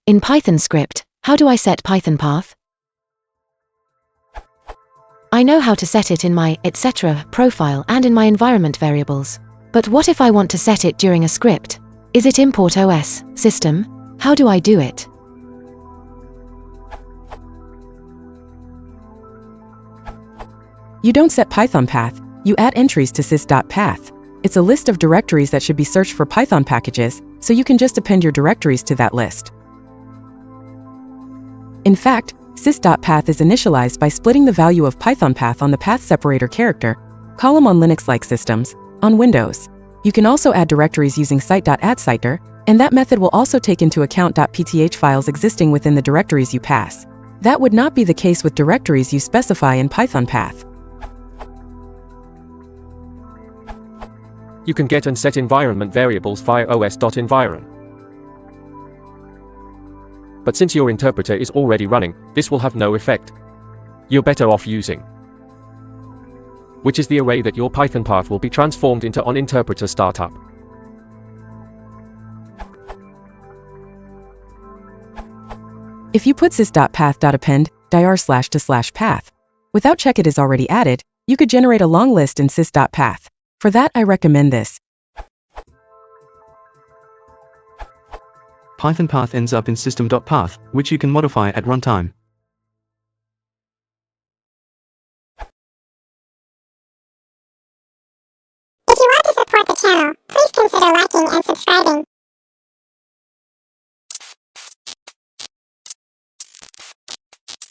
In Python script, how do I set Pythonpath? I know how to set it in my etc. profile and in my environment variables. But what if I want to set it during a script? Is it import OS system? How do I do it? You don't set Pythonpath, you add entries to sys.path. It's a list of directories that should be searched for Python packages, so you can just append your directories to that list. In fact, sys.path is initialized by splitting the value of Pythonpath on the path separator character column on Linux-like systems. On Windows, you can also add directories using site.addCiter, and that method will also take into account .pth files existing within the directories you pass. That would not be the case with directories you specify in Pythonpath. You can get and set environment variables via os.environ. But since your interpreter is already running, this will have no effect. You're better off using which is the array that your Pythonpath will be transformed into on interpreter startup. If you put sys.path.append dir/to/path without check it is already added, you could generate a long list in sys.path. For that, I recommend this. Pythonpath ends up in system.path, which you can modify at runtime. If you want to support the channel, please consider liking and subscribing.